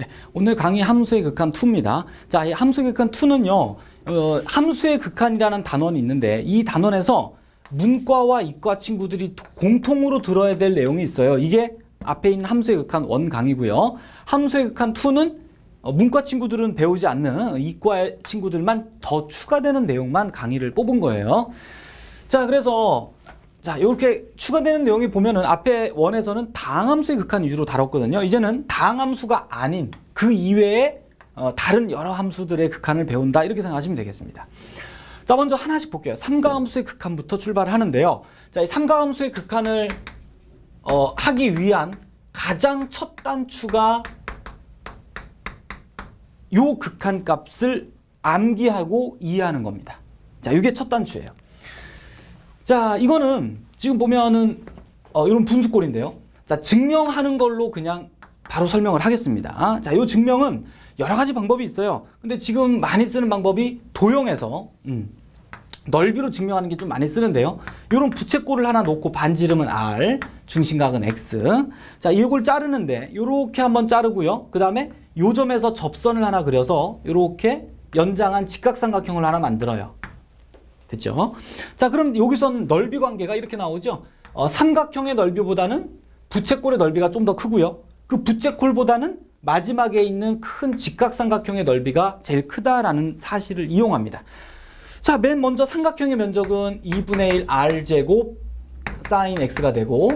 네, 오늘 강의 함수의 극한 2입니다. 자, 이 함수의 극한 2는요, 함수의 극한이라는 단원이 있는데 이 단원에서 문과와 이과 친구들이 공통으로 들어야 될 내용이 있어요. 이게 앞에 있는 함수의 극한 1 강의고요. 함수의 극한 2는 문과 친구들은 배우지 않는 이과 친구들만 더 추가되는 내용만 강의를 뽑은 거예요. 자, 그래서 자, 이렇게 추가되는 내용이 보면은 앞에 원에서는 다항함수의 극한 위주로 다뤘거든요. 이제는 다항함수가 아닌 그 이외에 다른 여러 함수들의 극한을 배운다, 이렇게 생각하시면 되겠습니다. 자, 먼저 하나씩 볼게요. 삼가함수의 극한부터 출발을 하는데요. 자, 이 삼가함수의 극한을 하기 위한 가장 첫 단추가 요 극한 값을 암기하고 이해하는 겁니다. 자, 이게 첫 단추예요. 자, 이거는 지금 보면은 이런 분수꼴인데요. 자, 증명하는 걸로 그냥 바로 설명을 하겠습니다. 자, 이 증명은 여러 가지 방법이 있어요. 근데 지금 많이 쓰는 방법이 도형에서 넓이로 증명하는 게 좀 많이 쓰는데요. 이런 부채꼴을 하나 놓고 반지름은 R, 중심각은 X. 자, 이걸 자르는데 이렇게 한번 자르고요. 그 다음에 요 점에서 접선을 하나 그려서 이렇게 연장한 직각삼각형을 하나 만들어요. 됐죠? 자, 그럼 여기서는 넓이 관계가 이렇게 나오죠. 삼각형의 넓이보다는 부채꼴의 넓이가 좀 더 크고요. 그 부채꼴보다는 마지막에 있는 큰 직각삼각형의 넓이가 제일 크다라는 사실을 이용합니다. 자, 맨 먼저 삼각형의 면적은 2분의 1 R제곱 sin X가 되고,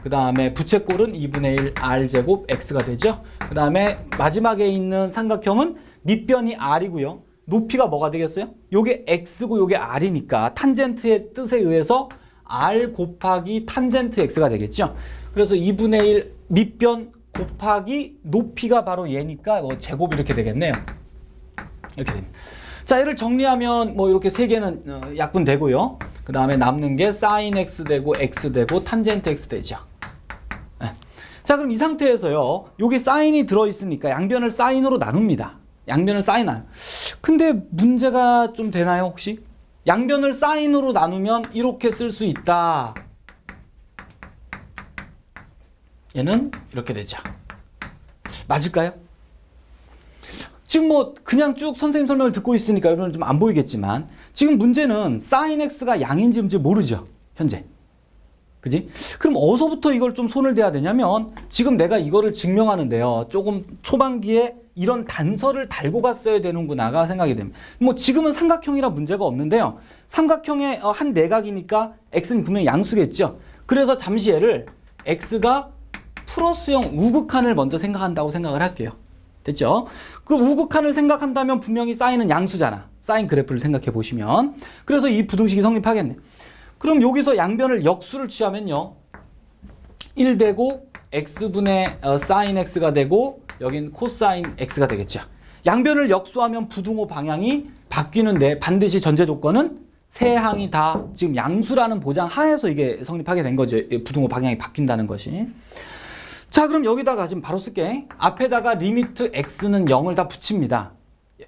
그 다음에 부채꼴은 2분의 1 R제곱 X가 되죠. 그 다음에 마지막에 있는 삼각형은 밑변이 R이고요. 높이가 뭐가 되겠어요? 요게 X고 요게 R이니까 탄젠트의 뜻에 의해서 R 곱하기 탄젠트 X가 되겠죠. 그래서 2분의 1 밑변 곱하기 높이가 바로 얘니까 제곱 이렇게 되겠네요. 이렇게 됩니다. 자, 얘를 정리하면 이렇게 세 개는 약분되고요. 그 다음에 남는 게 sin X 되고 X 되고 탄젠트 X 되죠. 네. 자, 그럼 이 상태에서요, 여기 사인이 들어있으니까 양변을 사인으로 나눕니다. 양변을 사인하요. 근데 문제가 좀 되나요, 혹시? 양변을 사인으로 나누면 이렇게 쓸 수 있다. 얘는 이렇게 되죠. 맞을까요? 지금 그냥 쭉 선생님 설명을 듣고 있으니까 여러분은 좀 안 보이겠지만 지금 문제는 sin x가 양인지 음인지 모르죠, 현재. 그지? 그럼 어디서부터 이걸 좀 손을 대야 되냐면, 지금 내가 이거를 증명하는데요, 조금 초반기에 이런 단서를 달고 갔어야 되는구나가 생각이 됩니다. 지금은 삼각형이라 문제가 없는데요, 삼각형의 한 내각이니까 x는 분명히 양수겠죠. 그래서 잠시 얘를 x가 플러스형 우극한을 먼저 생각한다고 생각을 할게요. 됐죠? 그 우극한을 생각한다면 분명히 사인은 양수잖아. 사인 그래프를 생각해 보시면. 그래서 이 부등식이 성립하겠네. 그럼 여기서 양변을 역수를 취하면요, 1 되고 x분의 sin x가 되고 여긴 코사인 x가 되겠죠. 양변을 역수하면 부등호 방향이 바뀌는데 반드시 전제 조건은 세 항이 다 지금 양수라는 보장 하에서 이게 성립하게 된 거죠. 부등호 방향이 바뀐다는 것이. 자, 그럼 여기다가 지금 바로 쓸게. 앞에다가 리미트 x는 0을 다 붙입니다.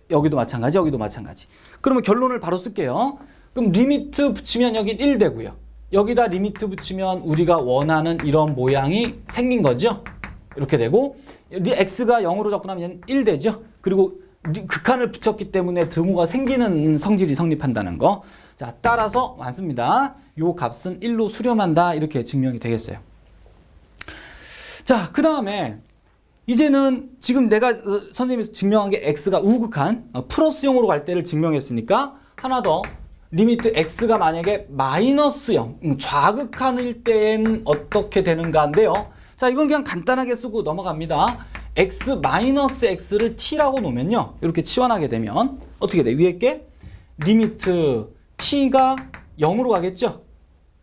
여기도 마찬가지, 여기도 마찬가지. 그러면 결론을 바로 쓸게요. 그럼 리미트 붙이면 여긴 1 되고요. 여기다 리미트 붙이면 우리가 원하는 이런 모양이 생긴 거죠. 이렇게 되고, x가 0으로 접근하면 얘는 1 되죠. 그리고 극한을 붙였기 때문에 등호가 생기는 성질이 성립한다는 거. 자, 따라서 맞습니다. 요 값은 1로 수렴한다, 이렇게 증명이 되겠어요. 자, 그 다음에 이제는 지금 내가 선생님이 증명한 게 x가 우극한 플러스형으로 갈 때를 증명했으니까 하나 더, 리미트 x가 만약에 마이너스 0 좌극한일 땐 어떻게 되는가인데요. 자, 이건 그냥 간단하게 쓰고 넘어갑니다. x 마이너스 x를 t라고 놓으면요, 이렇게 치환하게 되면 어떻게 돼? 위에 게 리미트 t가 0으로 가겠죠.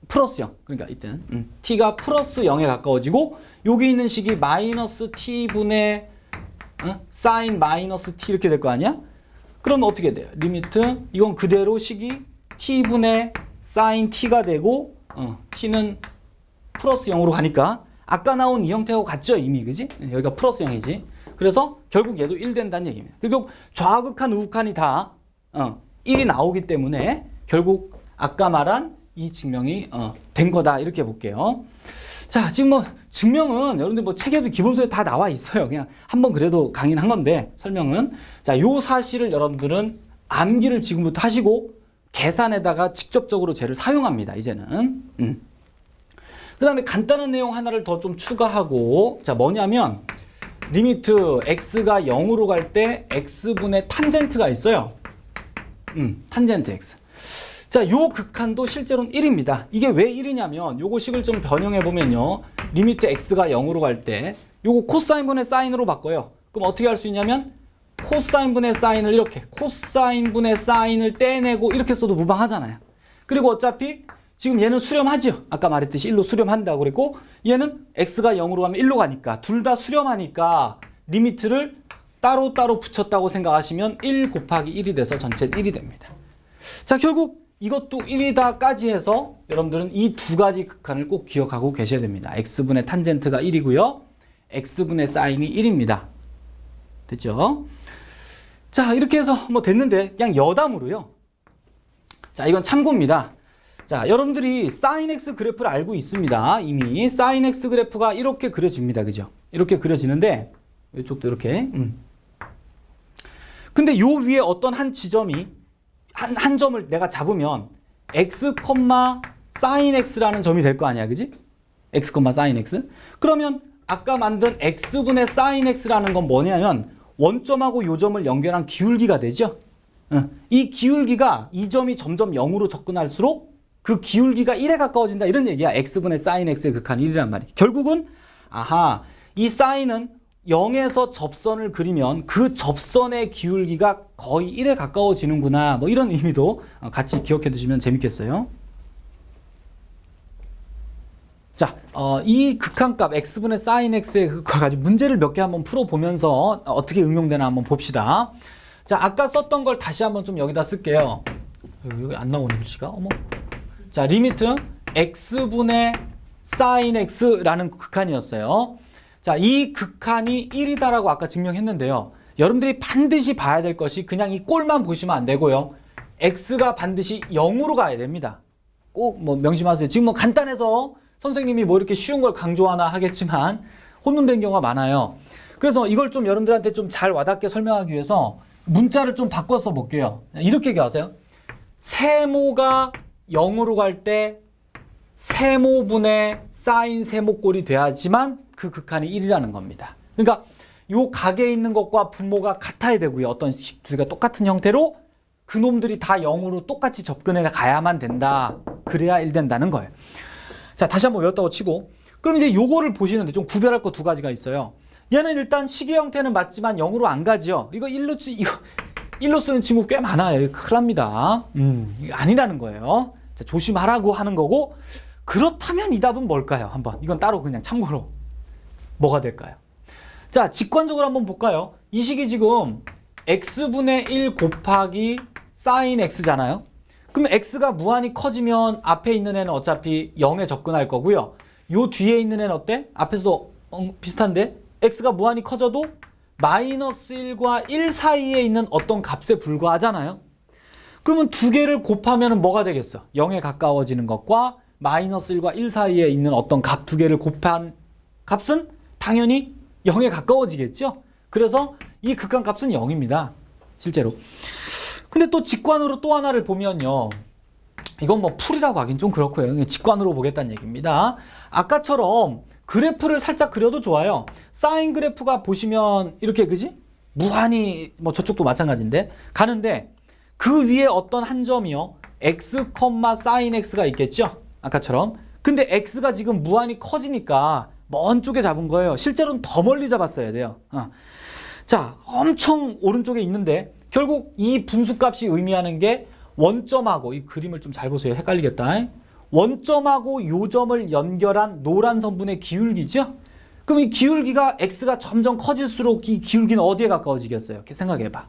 플러스 0. 그러니까 이때는 t가 플러스 0에 가까워지고, 여기 있는 식이 마이너스 t분의 sin 마이너스 t 이렇게 될 거 아니야? 그럼 어떻게 돼요? 리미트, 이건 그대로 식이 t분의 sin t가 되고, t는 플러스 0으로 가니까 아까 나온 이 형태하고 같죠, 이미. 그지? 여기가 플러스 0이지. 그래서 결국 얘도 1 된다는 얘기입니다. 그리고 좌극한 우극한이 다 1이 나오기 때문에 결국 아까 말한 이 증명이 된 거다, 이렇게 볼게요. 자, 지금 뭐 증명은 여러분들 뭐 책에도 기본서에 다 나와 있어요. 그냥 한번 그래도 강의는 한 건데 설명은. 자, 요 사실을 여러분들은 암기를 지금부터 하시고 계산에다가 직접적으로 쟤를 사용합니다. 이제는. 그 다음에 간단한 내용 하나를 더 좀 추가하고, 자, 뭐냐면 리미트 x가 0으로 갈 때 x분의 탄젠트가 있어요. 탄젠트 x. 자, 요 극한도 실제로는 1입니다. 이게 왜 1이냐면 요거 식을 좀 변형해 보면요. 리미트 x가 0으로 갈 때 요거 코사인분의 사인으로 바꿔요. 그럼 어떻게 할 수 있냐면 코사인분의 사인을 이렇게 코사인분의 사인을 떼내고 이렇게 써도 무방하잖아요. 그리고 어차피 지금 얘는 수렴하죠. 아까 말했듯이 1로 수렴한다고 그랬고 얘는 x가 0으로 가면 1로 가니까 둘 다 수렴하니까 리미트를 따로따로 붙였다고 생각하시면 1 곱하기 1이 돼서 전체 1이 됩니다. 자, 결국 이것도 1이다까지 해서 여러분들은 이 두 가지 극한을 꼭 기억하고 계셔야 됩니다. x분의 탄젠트가 1이고요. x분의 사인이 1입니다. 됐죠? 자, 이렇게 해서 뭐 됐는데 그냥 여담으로요. 자, 이건 참고입니다. 자, 여러분들이 사인 x 그래프를 알고 있습니다. 이미 사인 x 그래프가 이렇게 그려집니다. 그죠? 이렇게 그려지는데 이쪽도 이렇게. 근데 요 위에 어떤 한 지점이 한 점을 내가 잡으면 x, sin x라는 점이 될 거 아니야. 그지? x, sin x. 그러면 아까 만든 x분의 sin x라는 건 뭐냐면 원점하고 요 점을 연결한 기울기가 되죠. 이 기울기가 이 점이 점점 0으로 접근할수록 그 기울기가 1에 가까워진다 이런 얘기야. x분의 sin x의 극한 1이란 말이야. 결국은 아하, 이 사인은 0에서 접선을 그리면 그 접선의 기울기가 거의 1에 가까워지는구나. 뭐 이런 의미도 같이 기억해 두시면 재밌겠어요. 자, 이 극한값 x분의 sin x의 그걸 가지고 문제를 몇 개 한번 풀어보면서 어떻게 응용되나 한번 봅시다. 자, 아까 썼던 걸 다시 한번 좀 여기다 쓸게요. 여기 안 나오네 글씨가. 어머. 자, 리미트 x분의 sin x라는 극한이었어요. 자, 이 극한이 1이다라고 아까 증명했는데요. 여러분들이 반드시 봐야 될 것이 그냥 이 꼴만 보시면 안 되고요. x가 반드시 0으로 가야 됩니다. 꼭 뭐 명심하세요. 지금 뭐 간단해서 선생님이 뭐 이렇게 쉬운 걸 강조하나 하겠지만 혼돈된 경우가 많아요. 그래서 이걸 좀 여러분들한테 좀 잘 와닿게 설명하기 위해서 문자를 좀 바꿔서 볼게요. 이렇게 얘기하세요. 세모가 0으로 갈 때 세모분의 사인 세모꼴이 돼야지만 그 극한이 1이라는 겁니다. 그러니까 요 각에 있는 것과 분모가 같아야 되고요. 어떤 두 개가 똑같은 형태로 그놈들이 다 0으로 똑같이 접근해 가야만 된다. 그래야 1 된다는 거예요. 자, 다시 한번 외웠다고 치고 그럼 이제 요거를 보시는데 좀 구별할 거 두 가지가 있어요. 얘는 일단 식의 형태는 맞지만 0으로 안 가죠. 이거 1로 쓰는 친구 꽤 많아요. 큰일 납니다. 이거 아니라는 거예요. 자, 조심하라고 하는 거고 그렇다면 이 답은 뭘까요? 한번 이건 따로 그냥 참고로 뭐가 될까요? 자, 직관적으로 한번 볼까요? 이 식이 지금 x분의 1 곱하기 sin x잖아요. 그러면 x가 무한히 커지면 앞에 있는 애는 어차피 0에 접근할 거고요. 요 뒤에 있는 애는 어때? 앞에서도 비슷한데 x가 무한히 커져도 마이너스 1과 1 사이에 있는 어떤 값에 불과하잖아요. 그러면 두 개를 곱하면 뭐가 되겠어? 0에 가까워지는 것과 마이너스 1과 1 사이에 있는 어떤 값 두 개를 곱한 값은 당연히 0에 가까워지겠죠? 그래서 이 극한값은 0입니다. 실제로. 근데 또 직관으로 또 하나를 보면요. 이건 뭐 풀이라고 하긴 좀 그렇고요. 직관으로 보겠다는 얘기입니다. 아까처럼 그래프를 살짝 그려도 좋아요. 사인 그래프가 보시면 이렇게 그지? 무한히 뭐 저쪽도 마찬가지인데 가는데 그 위에 어떤 한 점이요. x, sin x가 있겠죠? 아까처럼. 근데 x가 지금 무한히 커지니까 먼 쪽에 잡은 거예요. 실제로는 더 멀리 잡았어야 돼요. 자, 엄청 오른쪽에 있는데 결국 이 분수값이 의미하는 게 원점하고 이 그림을 좀 잘 보세요. 헷갈리겠다. 원점하고 요 점을 연결한 노란 선분의 기울기죠? 그럼 이 기울기가 x가 점점 커질수록 이 기울기는 어디에 가까워지겠어요? 이렇게 생각해봐.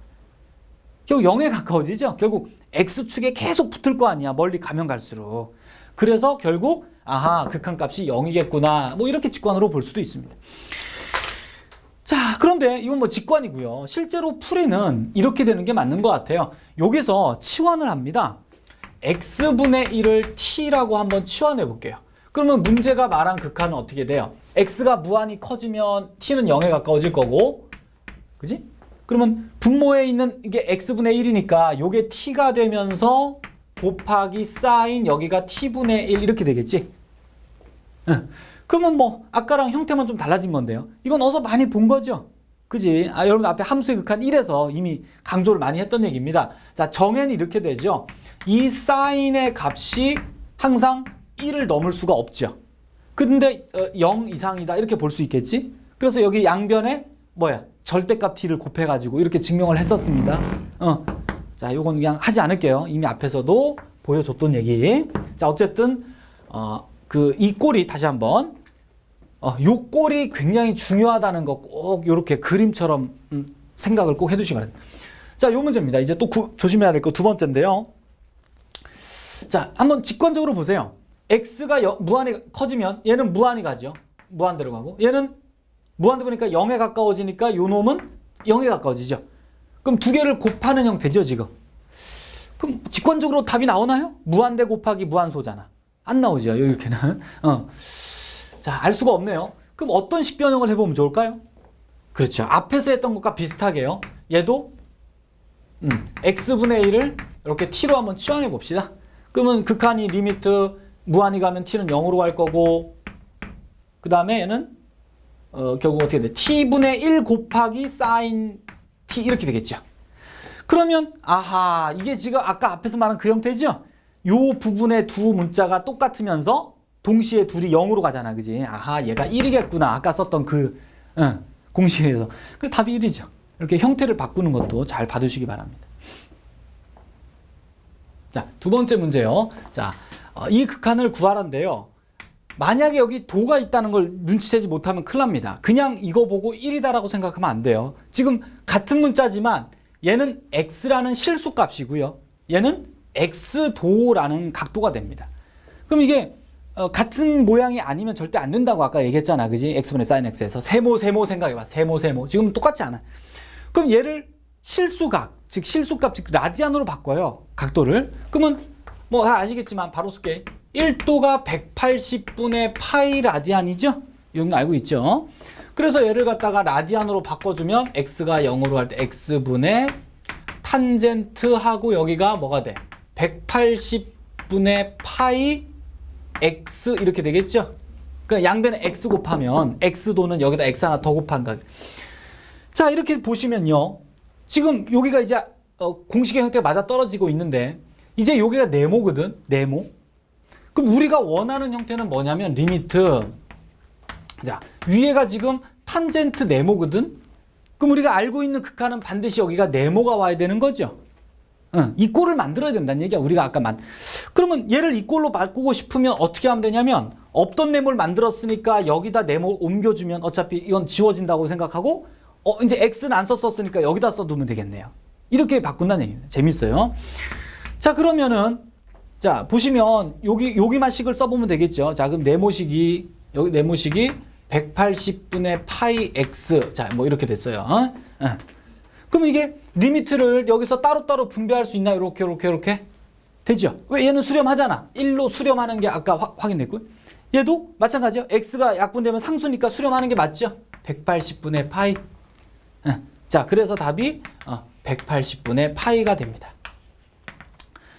결국 0에 가까워지죠? 결국 x축에 계속 붙을 거 아니야. 멀리 가면 갈수록. 그래서 결국 아하, 극한값이 0이겠구나. 뭐 이렇게 직관으로 볼 수도 있습니다. 자, 그런데 이건 뭐 직관이고요. 실제로 풀이는 이렇게 되는 게 맞는 것 같아요. 여기서 치환을 합니다. x분의 1을 t라고 한번 치환해 볼게요. 그러면 문제가 말한 극한은 어떻게 돼요? x가 무한히 커지면 t는 0에 가까워질 거고, 그지? 그러면 분모에 있는 이게 x분의 1이니까 요게 t가 되면서 곱하기 사인 여기가 t분의 1 이렇게 되겠지? 응. 그러면 뭐 아까랑 형태만 좀 달라진 건데요. 이건 어서 많이 본 거죠? 그지? 여러분 앞에 함수의 극한 1에서 이미 강조를 많이 했던 얘기입니다. 자, 정의는 이렇게 되죠. 이 사인의 값이 항상 1을 넘을 수가 없죠. 근데 0 이상이다 이렇게 볼 수 있겠지? 그래서 여기 양변에 뭐야? 절대값 t를 곱해가지고 이렇게 증명을 했었습니다. 자, 요건 그냥 하지 않을게요. 이미 앞에서도 보여줬던 얘기. 자, 어쨌든 이 꼴이 다시 한번 요 꼴이 굉장히 중요하다는 거 꼭 이렇게 그림처럼 생각을 꼭 해두시기 바랍니다. 자, 요 문제입니다. 이제 또 조심해야 될 거 두 번째인데요. 자, 한번 직관적으로 보세요. x가 무한히 커지면 얘는 무한히 가죠. 무한대로 가고 얘는 무한대 보니까 0에 가까워지니까 요 놈은 0에 가까워지죠. 그럼 두 개를 곱하는 형태죠, 지금. 그럼 직관적으로 답이 나오나요? 무한대 곱하기 무한소잖아. 안 나오죠, 이렇게는. 자, 알 수가 없네요. 그럼 어떤 식 변형을 해보면 좋을까요? 그렇죠. 앞에서 했던 것과 비슷하게요. 얘도 x분의 1을 이렇게 t로 한번 치환해 봅시다. 그러면 극한이 리미트 무한히 가면 t는 0으로 갈 거고, 그 다음에 얘는 결국 어떻게 돼? t분의 1 곱하기 사인 t 이렇게 되겠죠. 그러면 아하, 이게 지금 아까 앞에서 말한 그 형태죠? 요 부분의 두 문자가 똑같으면서 동시에 둘이 0으로 가잖아, 그지? 아하, 얘가 1이겠구나. 아까 썼던 공식에서. 그래서 답이 1이죠. 이렇게 형태를 바꾸는 것도 잘 봐두시기 바랍니다. 자, 두 번째 문제요. 자, 이 극한을 구하란데요. 만약에 여기 도가 있다는 걸 눈치채지 못하면 큰일 납니다. 그냥 이거 보고 1이다라고 생각하면 안 돼요. 지금 같은 문자지만 얘는 x라는 실수값이고요. 얘는 x도라는 각도가 됩니다. 그럼 이게 같은 모양이 아니면 절대 안 된다고 아까 얘기했잖아, 그지? x분의 sin x에서 세모 생각해봐. 세모 지금 똑같지 않아. 그럼 얘를 실수각, 즉 실수값, 즉 라디안으로 바꿔요, 각도를. 그러면 뭐 다 아시겠지만 바로 쓸게. 1도가 180분의 파이 라디안이죠? 이건 알고 있죠? 그래서 얘를 갖다가 라디안으로 바꿔주면 x가 0으로 할 때 x분의 탄젠트하고 여기가 뭐가 돼? 180분의 파이 x 이렇게 되겠죠? 그러니까 양변에 x 곱하면 x도는 여기다 x 하나 더 곱한 거. 자, 이렇게 보시면요. 지금 여기가 이제 공식의 형태가 맞아 떨어지고 있는데 이제 여기가 네모거든. 네모. 그럼 우리가 원하는 형태는 뭐냐면 리미트. 자, 위에가 지금 탄젠트 네모거든. 그럼 우리가 알고 있는 극한은 반드시 여기가 네모가 와야 되는 거죠. 이 꼴을 만들어야 된다는 얘기야. 우리가 아까 그러면 얘를 이 꼴로 바꾸고 싶으면 어떻게 하면 되냐면 없던 네모를 만들었으니까 여기다 네모 옮겨주면 어차피 이건 지워진다고 생각하고 이제 x는 안 썼으니까 여기다 써두면 되겠네요. 이렇게 바꾼다는 얘기입니다. 재밌어요. 자, 그러면은 자, 보시면 여기만 식을 써보면 되겠죠. 자, 그럼 여기 네모식이 180분의 파이 x. 자, 뭐 이렇게 됐어요. 그럼 이게 리미트를 여기서 따로따로 분배할 수 있나? 이렇게 되죠. 왜? 얘는 수렴하잖아. 1로 수렴하는 게 아까 확인됐고요. 얘도 마찬가지요. x가 약분되면 상수니까 수렴하는 게 맞죠. 180분의 파이. 자, 그래서 답이 180분의 파이가 됩니다.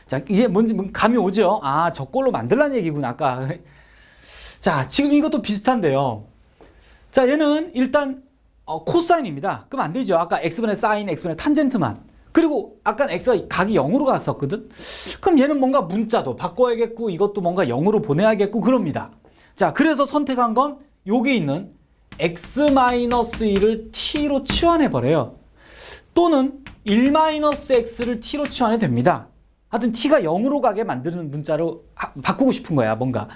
자, 이제 뭔지 감이 오죠? 아, 저꼴로 만들라는 얘기구나, 아까. 자, 지금 이것도 비슷한데요. 자, 얘는 일단 코사인입니다. 그럼 안 되죠. 아까 x분의 사인, x분의 탄젠트만. 그리고 아까 x가 각이 0으로 갔었거든. 그럼 얘는 뭔가 문자도 바꿔야겠고 이것도 뭔가 0으로 보내야겠고 그럽니다. 자, 그래서 선택한 건 여기 있는 x-1을 t로 치환해버려요. 또는 1-x를 t로 치환해도 됩니다. 하여튼 t가 0으로 가게 만드는 문자로 바꾸고 싶은 거야, 뭔가.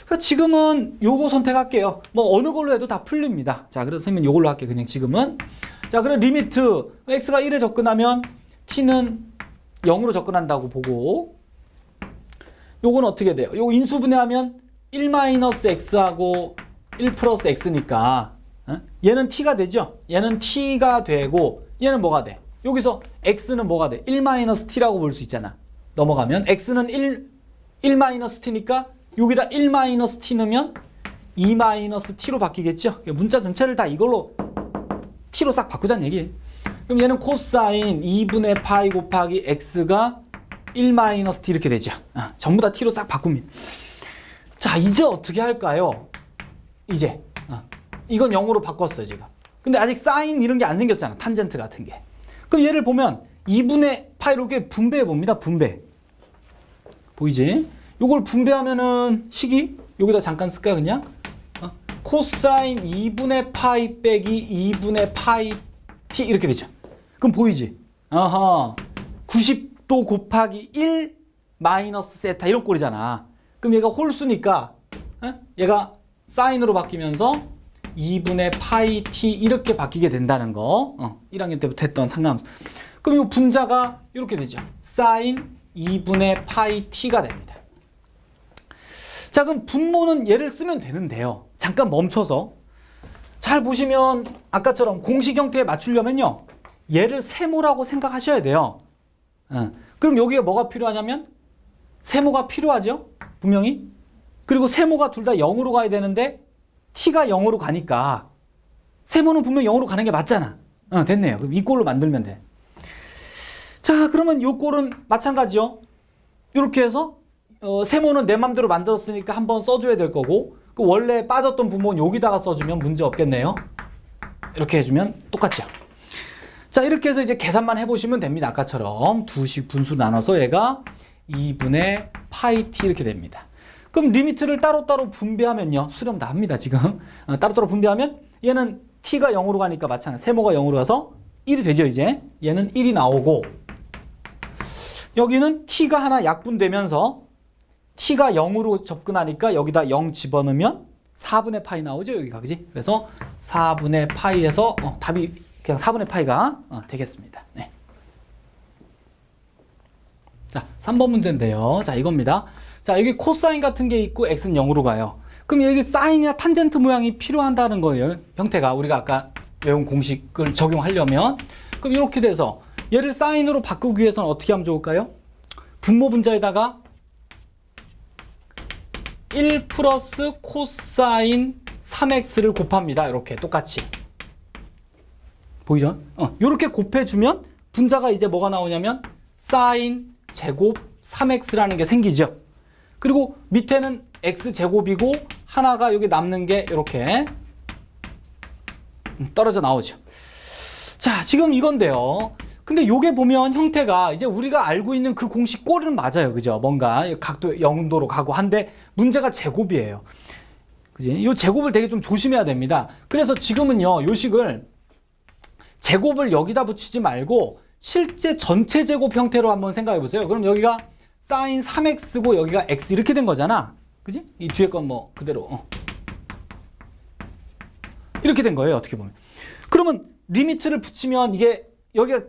그러니까 지금은 요거 선택할게요. 뭐 어느 걸로 해도 다 풀립니다. 자, 그래서 선생님은 요걸로 할게요. 그냥 지금은. 자, 그럼 리미트 x가 1에 접근하면 t는 0으로 접근한다고 보고, 요건 어떻게 돼요? 요거 인수분해하면 1-x하고 1 플러스 x니까 얘는 t가 되죠? 얘는 t가 되고 얘는 뭐가 돼? 여기서 x는 뭐가 돼? 1-t라고 볼 수 있잖아. 넘어가면 x는 1-t니까 여기다 1-t 넣으면 2-t로 바뀌겠죠? 문자 전체를 다 이걸로 t로 싹 바꾸자는 얘기. 그럼 얘는 코사인 2분의 파이 곱하기 x가 1-t 이렇게 되죠. 전부 다 t로 싹 바꿉니다. 자, 이제 어떻게 할까요? 이제 이건 0으로 바꿨어요, 지금. 근데 아직 사인 이런 게 안 생겼잖아, 탄젠트 같은 게. 그럼 얘를 보면 2분의 파이로 이렇게 분배해 봅니다. 분배. 보이지? 요걸 분배하면은 식이 여기다 잠깐 쓸까 그냥? 코사인 2분의 파이 빼기 2분의 파이 t 이렇게 되죠. 그럼 보이지? 아하. 90도 곱하기 1 마이너스 세타 이런 꼴이잖아. 그럼 얘가 홀수니까 얘가 사인으로 바뀌면서 2분의 파이 t 이렇게 바뀌게 된다는 거. 1학년 때부터 했던 상관함수. 그럼 이 분자가 이렇게 되죠. 사인 2분의 파이 t가 됩니다. 자, 그럼 분모는 얘를 쓰면 되는데요. 잠깐 멈춰서 잘 보시면 아까처럼 공식 형태에 맞추려면요. 얘를 세모라고 생각하셔야 돼요. 그럼 여기에 뭐가 필요하냐면 세모가 필요하죠. 분명히. 그리고 세모가 둘 다 0으로 가야 되는데 t가 0으로 가니까 세모는 분명 0으로 가는 게 맞잖아. 됐네요. 그럼 이 꼴로 만들면 돼. 자, 그러면 이 꼴은 마찬가지요. 이렇게 해서 세모는 내 맘대로 만들었으니까 한번 써줘야 될 거고 그 원래 빠졌던 분모는 여기다가 써주면 문제 없겠네요. 이렇게 해주면 똑같죠. 자, 이렇게 해서 이제 계산만 해보시면 됩니다. 아까처럼 두식 분수 나눠서 얘가 2분의 파이 t 이렇게 됩니다. 그럼 리미트를 따로따로 분배하면요. 수렴 다 합니다, 지금. 따로따로 분배하면 얘는 t가 0으로 가니까 마찬가지. 세모가 0으로 가서 1이 되죠, 이제. 얘는 1이 나오고 여기는 t가 하나 약분되면서 t가 0으로 접근하니까 여기다 0 집어넣으면 4분의 파이 나오죠, 여기가. 그지? 그래서 4분의 파이에서 답이 그냥 4분의 파이가 되겠습니다. 네. 자, 3번 문제인데요. 자, 이겁니다. 자, 여기 코사인 같은 게 있고 x는 0으로 가요. 그럼 여기 사인이나 탄젠트 모양이 필요한다는 거예요. 형태가 우리가 아까 외운 공식을 적용하려면. 그럼 이렇게 돼서 얘를 사인으로 바꾸기 위해서는 어떻게 하면 좋을까요? 분모 분자에다가 1 플러스 코사인 3x를 곱합니다. 이렇게 똑같이. 보이죠? 이렇게 곱해주면 분자가 이제 뭐가 나오냐면 사인 제곱 3x라는 게 생기죠. 그리고 밑에는 x제곱이고 하나가 여기 남는 게 이렇게 떨어져 나오죠. 자, 지금 이건데요. 근데 요게 보면 형태가 이제 우리가 알고 있는 그 공식 꼴은 맞아요. 그죠? 뭔가 각도 0도로 가고 한데 문제가 제곱이에요. 그지? 요 제곱을 되게 좀 조심해야 됩니다. 그래서 지금은요, 요 식을 제곱을 여기다 붙이지 말고 실제 전체 제곱 형태로 한번 생각해 보세요. 그럼 여기가 사인 3x고 여기가 x 이렇게 된 거잖아. 그지? 이 뒤에 건 뭐 그대로 이렇게 된 거예요. 어떻게 보면. 그러면 리미트를 붙이면 이게 여기가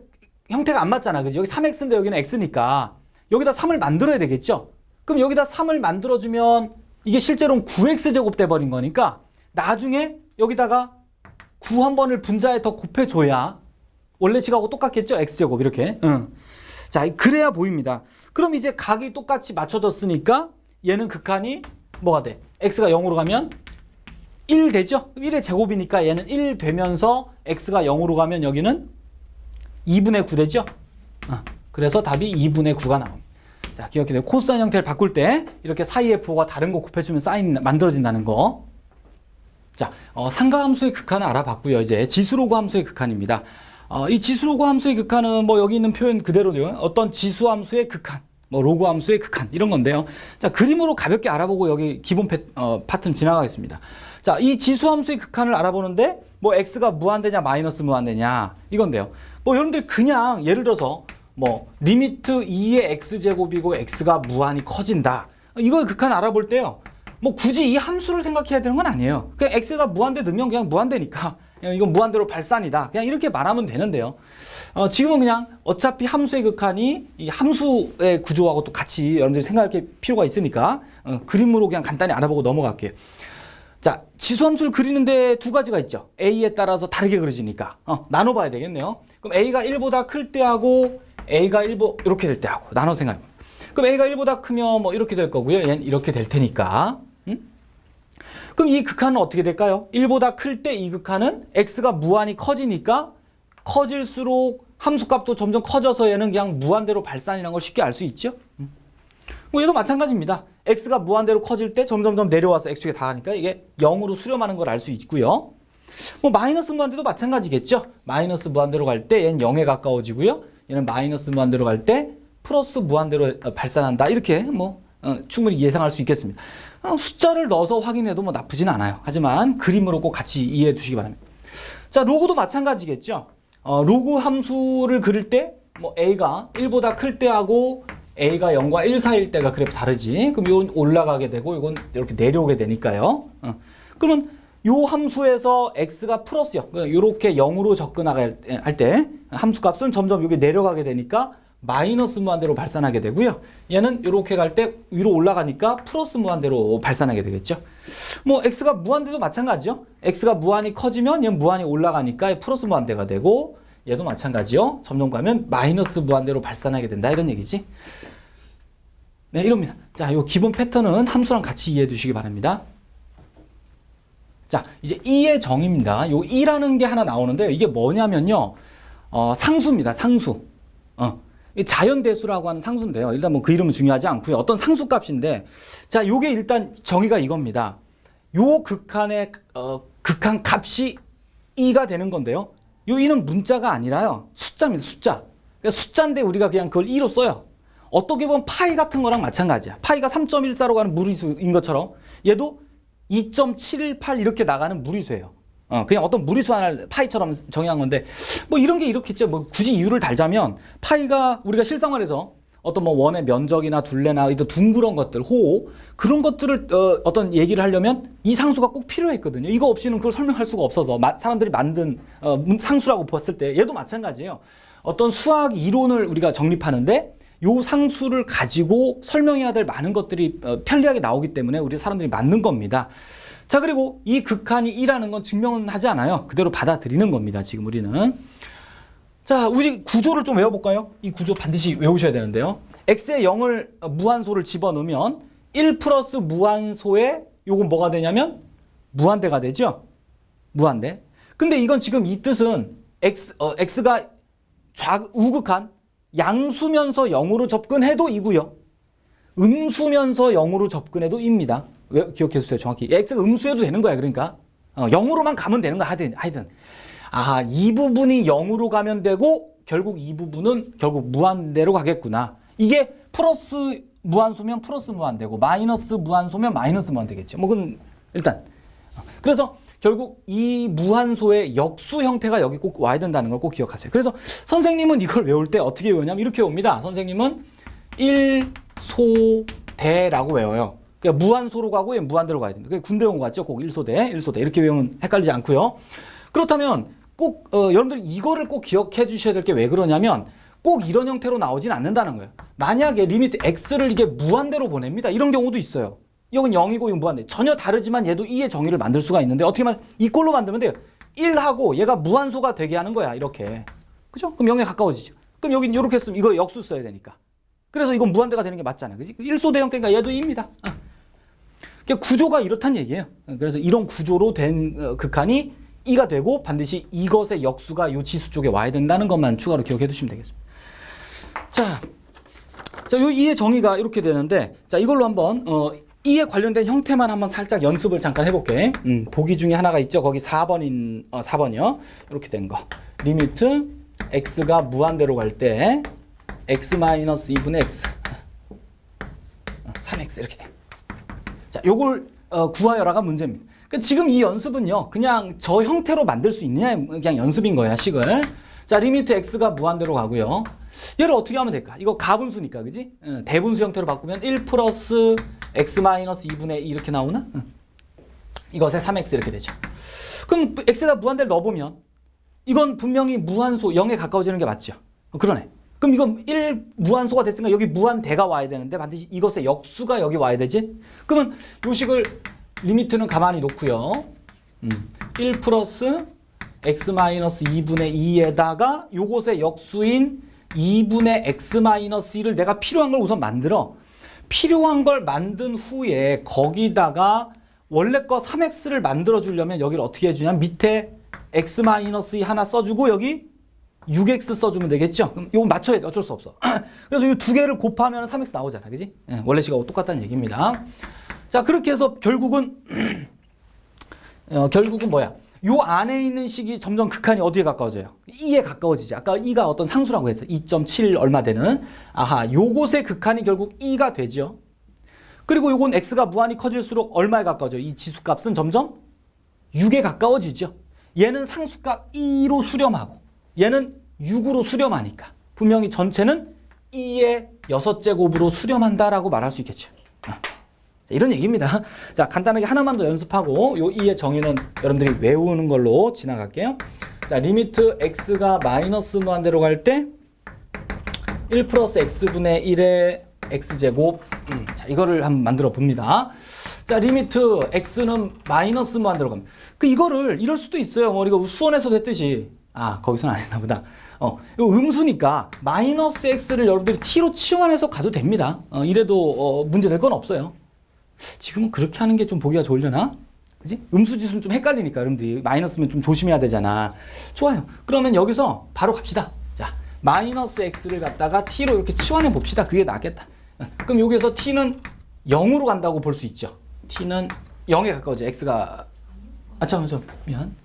형태가 안 맞잖아. 그지? 여기 3x인데 여기는 x니까 여기다 3을 만들어야 되겠죠? 그럼 여기다 3을 만들어주면 이게 실제로는 9x제곱 돼버린 거니까 나중에 여기다가 9 한 번을 분자에 더 곱해줘야 원래 식하고 똑같겠죠? x제곱 이렇게. 자, 그래야 보입니다. 그럼 이제 각이 똑같이 맞춰졌으니까 얘는 극한이 뭐가 돼? x가 0으로 가면 1 되죠? 1의 제곱이니까 얘는 1 되면서 x가 0으로 가면 여기는 2분의 9 되죠? 그래서 답이 2분의 9가 나옵니다. 자, 기억해요. 코사인 형태를 바꿀 때 이렇게 사이에 부호가 다른 거 곱해주면 사인 만들어진다는 거. 자, 상가함수의 극한을 알아봤고요. 이제 지수로그 함수의 극한입니다. 이 지수로그 함수의 극한은 뭐 여기 있는 표현 그대로요. 어떤 지수함수의 극한, 뭐 로그 함수의 극한 이런 건데요. 자, 그림으로 가볍게 알아보고 여기 기본 파트는 지나가겠습니다. 자, 이 지수함수의 극한을 알아보는데 뭐 x가 무한대냐 마이너스 무한대냐 이건데요. 뭐 여러분들 그냥 예를 들어서 뭐 리미트 2의 x제곱이고 x가 무한히 커진다. 이걸 극한 알아볼 때요. 뭐 굳이 이 함수를 생각해야 되는 건 아니에요. 그냥 x가 무한대 넣으면 그냥 무한대니까 이건 무한대로 발산이다. 그냥 이렇게 말하면 되는데요. 지금은 그냥 어차피 함수의 극한이 이 함수의 구조하고 또 같이 여러분들이 생각할 필요가 있으니까 그림으로 그냥 간단히 알아보고 넘어갈게요. 자, 지수함수를 그리는데 두 가지가 있죠. a에 따라서 다르게 그려지니까 나눠봐야 되겠네요. 그럼 a가 1보다 클 때하고 a가 1보 이렇게 될 때하고 나눠 생각해봅니다. 그럼 a가 1보다 크면 뭐 이렇게 될 거고요. 얘는 이렇게 될 테니까. 그럼 이 극한은 어떻게 될까요? 1보다 클 때 이 극한은 x가 무한히 커지니까 커질수록 함수값도 점점 커져서 얘는 그냥 무한대로 발산이라는 걸 쉽게 알 수 있죠. 뭐 얘도 마찬가지입니다. x가 무한대로 커질 때 점점점 내려와서 x축에 닿으니까 이게 0으로 수렴하는 걸 알 수 있고요. 뭐 마이너스 무한대도 마찬가지겠죠. 마이너스 무한대로 갈 때 얘는 0에 가까워지고요. 얘는 마이너스 무한대로 갈 때 플러스 무한대로 발산한다. 이렇게 뭐 충분히 예상할 수 있겠습니다. 숫자를 넣어서 확인해도 뭐 나쁘진 않아요. 하지만 그림으로 꼭 같이 이해해 두시기 바랍니다. 자, 로그도 마찬가지겠죠. 로그 함수를 그릴 때 뭐 a가 1보다 클 때하고 a가 0과 1 사이일 때가 그래프 다르지. 그럼 이건 올라가게 되고 이건 이렇게 내려오게 되니까요. 그러면 요 함수에서 x가 플러스요. 이렇게 0으로 접근할 때 함수값은 점점 여기 내려가게 되니까 마이너스 무한대로 발산하게 되고요. 얘는 이렇게 갈 때 위로 올라가니까 플러스 무한대로 발산하게 되겠죠. 뭐 x가 무한대도 마찬가지죠. x가 무한히 커지면 얘는 무한히 올라가니까 플러스 무한대가 되고 얘도 마찬가지요. 점점 가면 마이너스 무한대로 발산하게 된다 이런 얘기지. 네, 이럽니다. 자, 요 기본 패턴은 함수랑 같이 이해해 두시기 바랍니다. 자, 이제 E의 정의입니다. 요 E라는 게 하나 나오는데요. 이게 뭐냐면요. 상수입니다. 상수. 자연대수라고 하는 상수인데요. 일단 뭐 그 이름은 중요하지 않고요. 어떤 상수값인데, 자, 요게 일단 정의가 이겁니다. 요 극한의 극한 값이 E가 되는 건데요. 요 E는 문자가 아니라요. 숫자입니다. 숫자. 그러니까 숫자인데 우리가 그냥 그걸 E로 써요. 어떻게 보면 파이 같은 거랑 마찬가지야. 파이가 3.14로 가는 무리수인 것처럼 얘도 2.718 이렇게 나가는 무리수예요. 그냥 어떤 무리수 하나를 파이처럼 정의한 건데 뭐 이런 게 이렇겠죠. 뭐 굳이 이유를 달자면 파이가 우리가 실생활에서 어떤 뭐 원의 면적이나 둘레나 이런 둥그런 것들, 호 그런 것들을 어떤 얘기를 하려면 이 상수가 꼭 필요했거든요. 이거 없이는 그걸 설명할 수가 없어서 사람들이 만든 상수라고 봤을 때 얘도 마찬가지예요. 어떤 수학 이론을 우리가 정립하는데 요 상수를 가지고 설명해야 될 많은 것들이 편리하게 나오기 때문에 우리 사람들이 만든 겁니다. 자, 그리고 이 극한이 2라는 건 증명은 하지 않아요. 그대로 받아들이는 겁니다. 지금 우리는. 자, 우리 구조를 좀 외워볼까요? 이 구조 반드시 외우셔야 되는데요. x에 0을 무한소를 집어넣으면 1 플러스 무한소에 요건 뭐가 되냐면 무한대가 되죠? 무한대. 근데 이건 지금 이 뜻은 x가 우극한 양수면서 0으로 접근해도 2고요. 음수면서 0으로 접근해도 2입니다. 왜 기억해 주세요. 정확히. x가 음수여도 되는 거야. 그러니까 0으로만 가면 되는 거야. 하여튼. 아, 이 부분이 0으로 가면 되고 결국 이 부분은 결국 무한대로 가겠구나. 이게 플러스 무한소면 플러스 무한대고 마이너스 무한소면 마이너스 무한대겠죠. 뭐 그건 일단 그래서 결국 이 무한소의 역수 형태가 여기 꼭 와야 된다는 걸 꼭 기억하세요. 그래서 선생님은 이걸 외울 때 어떻게 외우냐면 이렇게 외웁니다. 선생님은 1소대라고 외워요. 그러니까 무한소로 가고 얘 무한대로 가야 됩니다. 군대 온 거 같죠? 꼭 1소대 이렇게 외우면 헷갈리지 않고요. 그렇다면 꼭 여러분들 이거를 꼭 기억해 주셔야 될 게 왜 그러냐면 꼭 이런 형태로 나오진 않는다는 거예요. 만약에 리미트 x를 이게 무한대로 보냅니다. 이런 경우도 있어요. 이건 0이고 이건 무한대. 전혀 다르지만 얘도 2의 정의를 만들 수가 있는데 어떻게 하면 이 꼴로 만들면 돼요. 1하고 얘가 무한소가 되게 하는 거야. 이렇게. 그죠? 그럼 0에 가까워지죠. 그럼 여긴 이렇게 했으면 이거 역수 써야 되니까. 그래서 이건 무한대가 되는 게 맞잖아. 그지? 1소대 형태니까 얘도 2입니다. 그러니까 구조가 이렇단 얘기예요. 그래서 이런 구조로 된 극한이 2가 되고 반드시 이것의 역수가 이 지수 쪽에 와야 된다는 것만 추가로 기억해 두시면 되겠습니다. 자, 요 2의 정의가 이렇게 되는데 자, 이걸로 한번 2에 관련된 형태만 한번 살짝 연습을 잠깐 해볼게. 보기 중에 하나가 있죠. 거기 4번이요. 이렇게 된 거. 리미트 x가 무한대로 갈 때 x-2분의 x 3x 이렇게 돼. 자, 요걸 구하여라가 문제입니다. 그러니까 지금 이 연습은요. 그냥 저 형태로 만들 수 있느냐 그냥 연습인 거야. 식을. 자, 리미트 x가 무한대로 가고요. 얘를 어떻게 하면 될까? 이거 가분수니까, 그지? 대분수 형태로 바꾸면 1 플러스 x-2분의 2 이렇게 나오나? 이것에 3x 이렇게 되죠. 그럼 x에다 무한대를 넣어보면 이건 분명히 무한소 0에 가까워지는 게 맞죠? 그러네. 그럼 이건 1 무한소가 됐으니까 여기 무한대가 와야 되는데 반드시 이것의 역수가 여기 와야 되지? 그러면 요 식을 리미트는 가만히 놓고요. 1 플러스 x-2분의 2에다가 요것의 역수인 2분의 x-1을 내가 필요한 걸 우선 만들어. 필요한 걸 만든 후에 거기다가 원래 거 3x를 만들어 주려면 여기를 어떻게 해주냐면 밑에 x-2 하나 써주고 여기 6x 써주면 되겠죠? 그럼 이거 맞춰야 돼. 어쩔 수 없어. 그래서 이 두 개를 곱하면 3x 나오잖아. 그지? 네, 원래 식하고 똑같다는 얘기입니다. 자, 그렇게 해서 결국은 뭐야? 요 안에 있는 식이 점점 극한이 어디에 가까워져요? 2에 가까워지지. 아까 2가 어떤 상수라고 했어. 2.7 얼마 되는. 아하, 요곳의 극한이 결국 2가 되죠. 그리고 요건 x가 무한히 커질수록 얼마에 가까워져요? 이 지수값은 점점 6에 가까워지죠. 얘는 상수값 2로 수렴하고 얘는 6으로 수렴하니까 분명히 전체는 2의 6제곱으로 수렴한다라고 말할 수 있겠죠. 이런 얘기입니다. 자, 간단하게 하나만 더 연습하고 요 2의 정의는 여러분들이 외우는 걸로 지나갈게요. 자, 리미트 x가 마이너스 무한대로 갈 때 1 플러스 x분의 1의 x제곱. 자, 이거를 한번 만들어 봅니다. 자, 리미트 x는 마이너스 무한대로 갑니다. 이거를 이럴 수도 있어요. 뭐 우리가 수원에서도 했듯이. 아, 거기서는 안 했나 보다. 이거 음수니까 마이너스 x를 여러분들이 t로 치환해서 가도 됩니다. 이래도 문제 될 건 없어요. 지금은 그렇게 하는 게 좀 보기가 좋으려나? 그지? 음수지수는 좀 헷갈리니까 여러분들이 마이너스면 좀 조심해야 되잖아. 좋아요. 그러면 여기서 바로 갑시다. 자, 마이너스 x를 갖다가 t로 이렇게 치환해 봅시다. 그게 낫겠다. 그럼 여기서 t는 0으로 간다고 볼 수 있죠. t는 0에 가까워져. x가 잠깐만 미안.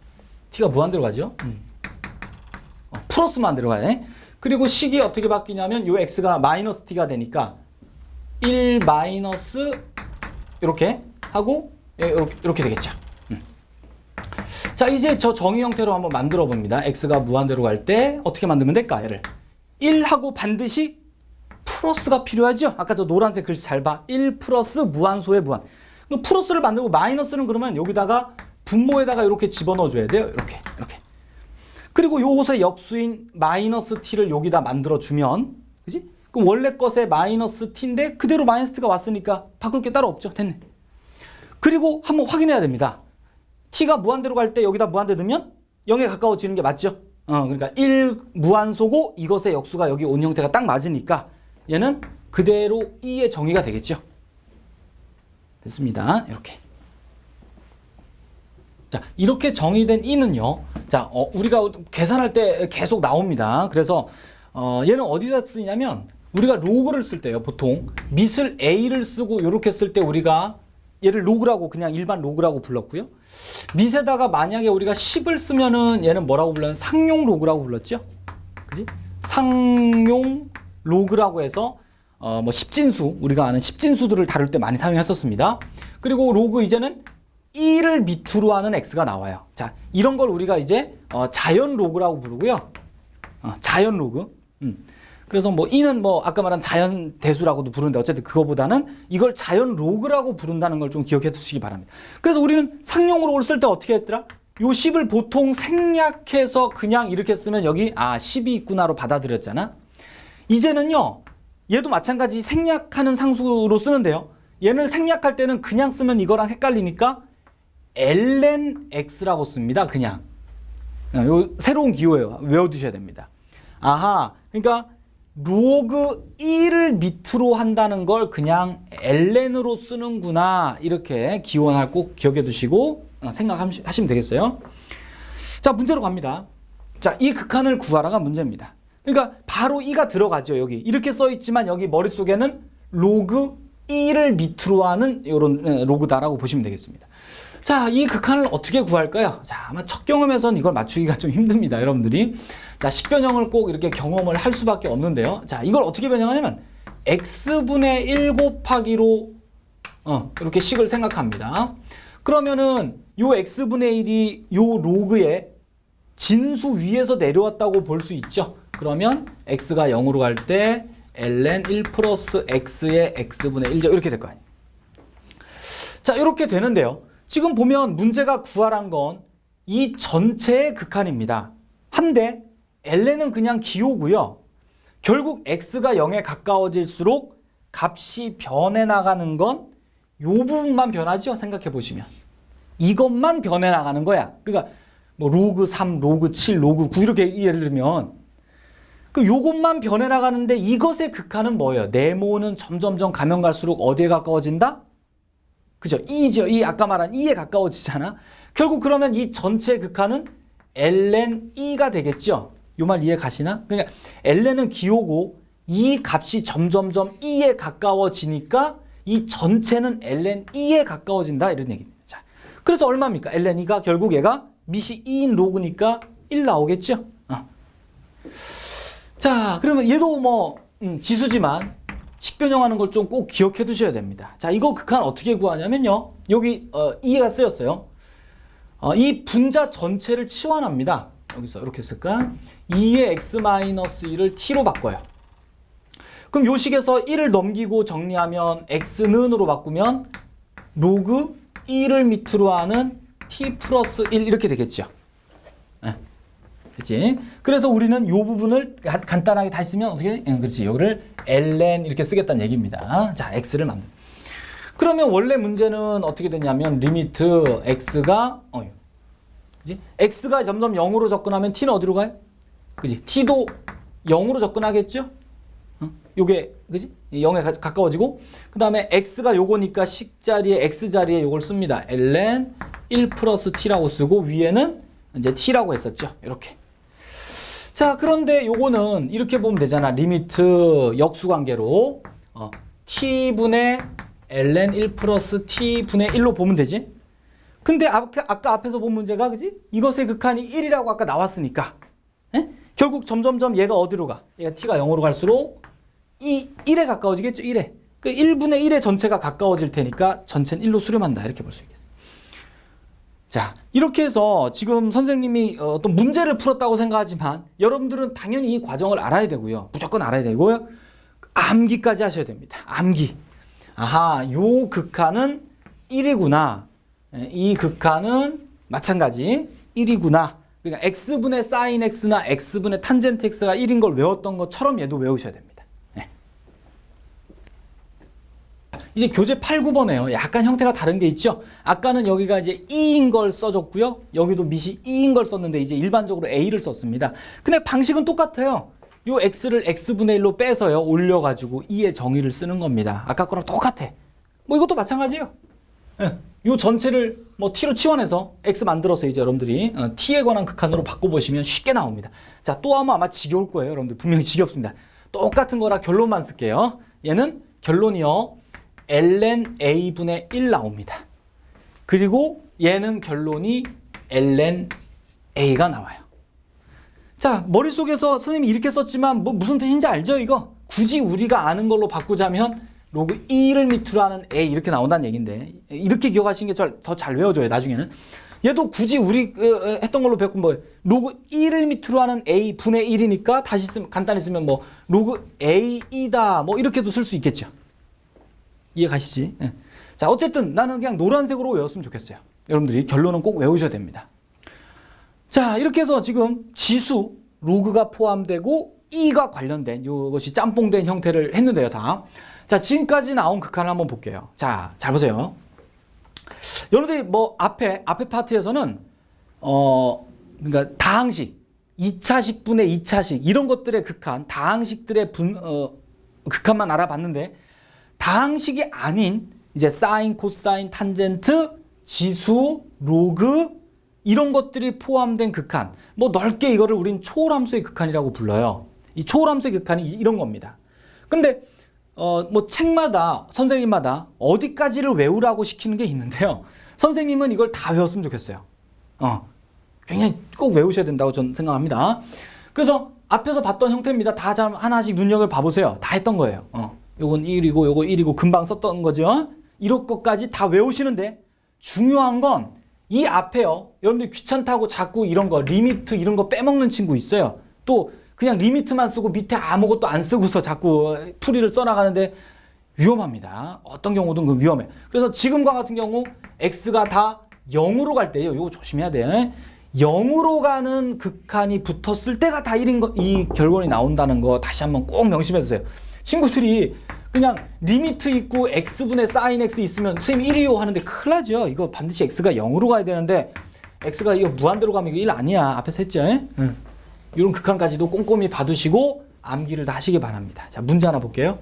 t가 무한대로 가죠. 플러스 무한대로 가네. 그리고 식이 어떻게 바뀌냐면 요 x가 마이너스 t가 되니까 1 마이너스 이렇게 하고 이렇게 되겠죠. 자, 이제 저 정의 형태로 한번 만들어 봅니다. x가 무한대로 갈 때 어떻게 만들면 될까? 얘를 1하고 반드시 플러스가 필요하죠. 아까 저 노란색 글씨 잘 봐. 1 플러스 무한소의 무한. 그럼 플러스를 만들고 마이너스는 그러면 여기다가 분모에다가 이렇게 집어넣어 줘야 돼요. 이렇게. 그리고 요것의 역수인 마이너스 t를 여기다 만들어 주면, 그지? 그럼 원래 것의 마이너스 t인데 그대로 마이너스 t가 왔으니까 바꿀 게 따로 없죠. 됐네. 그리고 한번 확인해야 됩니다. t가 무한대로 갈 때 여기다 무한대 넣으면 0에 가까워지는 게 맞죠? 그러니까 1 무한소고 이것의 역수가 여기 온 형태가 딱 맞으니까 얘는 그대로 2의 정의가 되겠죠. 됐습니다. 이렇게. 자, 이렇게 정의된 2는요. 자, 우리가 계산할 때 계속 나옵니다. 그래서 얘는 어디다 쓰냐면 우리가 로그를 쓸 때요. 보통 밑을 a를 쓰고 이렇게 쓸 때 우리가 얘를 로그라고 그냥 일반 로그라고 불렀고요. 밑에다가 만약에 우리가 10을 쓰면은 얘는 뭐라고 불렀냐면 상용 로그라고 불렀죠. 그지? 상용 로그라고 해서 뭐 10진수, 우리가 아는 10진수들을 다룰 때 많이 사용했었습니다. 그리고 로그 이제는 1을 밑으로 하는 x가 나와요. 자, 이런 걸 우리가 이제 자연 로그라고 부르고요. 자연 로그. 그래서 뭐 2는 뭐 아까 말한 자연 대수라고도 부르는데 어쨌든 그거보다는 이걸 자연 로그라고 부른다는 걸 좀 기억해 두시기 바랍니다. 그래서 우리는 상용으로 쓸 때 어떻게 했더라? 요 10을 보통 생략해서 그냥 이렇게 쓰면 여기 10이 있구나로 받아들였잖아. 이제는요. 얘도 마찬가지 생략하는 상수로 쓰는데요. 얘를 생략할 때는 그냥 쓰면 이거랑 헷갈리니까 ln x라고 씁니다. 그냥. 요 새로운 기호예요. 외워두셔야 됩니다. 아하, 그러니까 로그 1을 밑으로 한다는 걸 그냥 ln으로 쓰는구나. 이렇게 기원할 꼭 기억해 두시고 생각하시면 되겠어요. 자, 문제로 갑니다. 자, 이 극한을 구하라가 문제입니다. 그러니까 바로 2가 들어가죠. 여기 이렇게 써 있지만 여기 머릿속에는 로그 1을 밑으로 하는 이런 로그다라고 보시면 되겠습니다. 자, 이 극한을 어떻게 구할까요? 자, 아마 첫 경험에서는 이걸 맞추기가 좀 힘듭니다, 여러분들이. 자, 식변형을 꼭 이렇게 경험을 할 수밖에 없는데요. 자, 이걸 어떻게 변형하냐면 x분의 1 곱하기로 이렇게 식을 생각합니다. 그러면은 요 x분의 1이 요 로그의 진수 위에서 내려왔다고 볼 수 있죠. 그러면 x가 0으로 갈 때 ln 1 플러스 x의 x분의 1죠. 이렇게 될 거 아니에요. 자, 이렇게 되는데요. 지금 보면 문제가 구하란 건 이 전체의 극한입니다. 한데 ln은 그냥 기호고요. 결국 x가 0에 가까워질수록 값이 변해 나가는 건 이 부분만 변하죠. 생각해 보시면. 이것만 변해 나가는 거야. 그러니까 뭐 로그 3, 로그 7, 로그 9 이렇게 예를 들면 그럼 요것만 변해나가는데 이것의 극한은 뭐예요? 네모는 점점점 가면 갈수록 어디에 가까워진다? 그죠? E죠. 이 아까 말한 E에 가까워지잖아. 결국 그러면 이 전체 극한은 ln E가 되겠죠? 요 말 이해 가시나? 그러니까 ln은 기호고 이 값이 점점점 E에 가까워지니까 이 전체는 ln E에 가까워진다 이런 얘기입니다. 자, 그래서 얼마입니까? ln E가 결국 얘가 밑이 2인 로그니까 1 나오겠죠? 자, 그러면 얘도 뭐 지수지만 식변형하는 걸 좀 꼭 기억해 두셔야 됩니다. 자, 이거 극한 어떻게 구하냐면요. 여기 E가 쓰였어요. 이 분자 전체를 치환합니다. 여기서 이렇게 쓸까? 2의 x-1을 t로 바꿔요. 그럼 요 식에서 1을 넘기고 정리하면 x는으로 바꾸면 로그 1을 밑으로 하는 t 플러스 1 이렇게 되겠죠. 네. 그치? 그래서 우리는 요 부분을 간단하게 다시 쓰면 어떻게? 그렇지. 여기를 ln 이렇게 쓰겠다는 얘기입니다. 자, x를 만들. 그러면 원래 문제는 어떻게 되냐면 리미트 x가 그지? x가 점점 0으로 접근하면 t는 어디로 가요? 그지? t도 0으로 접근하겠죠? 요게 그지? 0에 가까워지고 그다음에 x가 요거니까 식자리에 x자리에 요걸 씁니다. ln 1 플러스 t라고 쓰고 위에는 이제 t라고 했었죠. 이렇게. 자, 그런데 요거는 이렇게 보면 되잖아. 리미트 역수관계로 t분의 ln 1 플러스 t분의 1로 보면 되지. 근데 아까 앞에서 본 문제가 그지? 이것의 극한이 1이라고 아까 나왔으니까 에? 결국 점점점 얘가 어디로 가? 얘가 t가 0으로 갈수록 이 1에 가까워지겠죠. 1에. 그 1분의 1의 전체가 가까워질 테니까 전체는 1로 수렴한다. 이렇게 볼 수 있겠어요. 자, 이렇게 해서 지금 선생님이 어떤 문제를 풀었다고 생각하지만 여러분들은 당연히 이 과정을 알아야 되고요. 무조건 알아야 되고요. 암기까지 하셔야 됩니다. 암기. 아하, 요 극한은 1이구나. 이 극한은 마찬가지 1이구나. 그러니까 x분의 sin x나 x분의 탄젠트 x가 1인 걸 외웠던 것처럼 얘도 외우셔야 됩니다. 이제 교재 8, 9번에요. 약간 형태가 다른 게 있죠. 아까는 여기가 이제 2인 걸 써줬고요. 여기도 밑이 2인 걸 썼는데 이제 일반적으로 A를 썼습니다. 근데 방식은 똑같아요. 요 X를 X분의 1로 빼서요. 올려가지고 2의 정의를 쓰는 겁니다. 아까 거랑 똑같아. 뭐 이것도 마찬가지예요. 예. 요 전체를 뭐 T로 치환해서 X 만들어서 이제 여러분들이 T에 관한 극한으로 바꿔보시면 쉽게 나옵니다. 자, 또 하면 아마 지겨울 거예요. 여러분들 분명히 지겹습니다. 똑같은 거라 결론만 쓸게요. 얘는 결론이요. ln a분의 1 나옵니다. 그리고 얘는 결론이 ln a가 나와요. 자, 머릿속에서 선생님이 이렇게 썼지만 뭐 무슨 뜻인지 알죠? 이거 굳이 우리가 아는 걸로 바꾸자면 로그 2를 밑으로 하는 a 이렇게 나온다는 얘기인데 이렇게 기억하시는 게 더 잘 외워져요. 나중에는 얘도 굳이 우리 했던 걸로 배우면 뭐예요? 로그 1을 밑으로 하는 a 분의 1이니까 다시 쓰면 간단히 쓰면 뭐 로그 a이다 뭐 이렇게도 쓸 수 있겠죠. 이해 가시지? 네. 자, 어쨌든 나는 그냥 노란색으로 외웠으면 좋겠어요. 여러분들이 결론은 꼭 외우셔야 됩니다. 자, 이렇게 해서 지금 지수, 로그가 포함되고 E가 관련된 이것이 짬뽕된 형태를 했는데요, 다. 자, 지금까지 나온 극한을 한번 볼게요. 자, 잘 보세요. 여러분들이 뭐 앞에 파트에서는 그러니까 다항식, 2차식분의 2차식 이런 것들의 극한, 다항식들의 극한만 알아봤는데 다항식이 아닌 이제 사인, 코사인, 탄젠트, 지수, 로그 이런 것들이 포함된 극한. 뭐 넓게 이거를 우린 초월함수의 극한이라고 불러요. 이 초월함수의 극한이 이런 겁니다. 근데 뭐 책마다 선생님마다 어디까지를 외우라고 시키는 게 있는데요. 선생님은 이걸 다 외웠으면 좋겠어요. 굉장히 꼭 외우셔야 된다고 저는 생각합니다. 그래서 앞에서 봤던 형태입니다. 다 하나씩 눈여겨 봐보세요. 다 했던 거예요. 요건 1이고 요거 1이고 금방 썼던 거죠. 이런 것까지 다 외우시는데 중요한 건 이 앞에요. 여러분들 귀찮다고 자꾸 이런 거 리미트 이런 거 빼먹는 친구 있어요. 또 그냥 리미트만 쓰고 밑에 아무것도 안 쓰고서 자꾸 풀이를 써나가는데 위험합니다. 어떤 경우든 그 위험해. 그래서 지금과 같은 경우 x가 다 0으로 갈 때요. 이거 조심해야 돼. 0으로 가는 극한이 붙었을 때가 다 1인 거, 이 결론이 나온다는 거 다시 한번 꼭 명심해 주세요. 친구들이 그냥 리미트 있고 x분의 sin x 있으면 선생님 1이요 하는데 큰일 나죠. 이거 반드시 x가 0으로 가야 되는데 x가 이거 무한대로 가면 이거 1 아니야. 앞에서 했죠. 응. 이런 극한까지도 꼼꼼히 봐두시고 암기를 다 하시기 바랍니다. 자, 문제 하나 볼게요.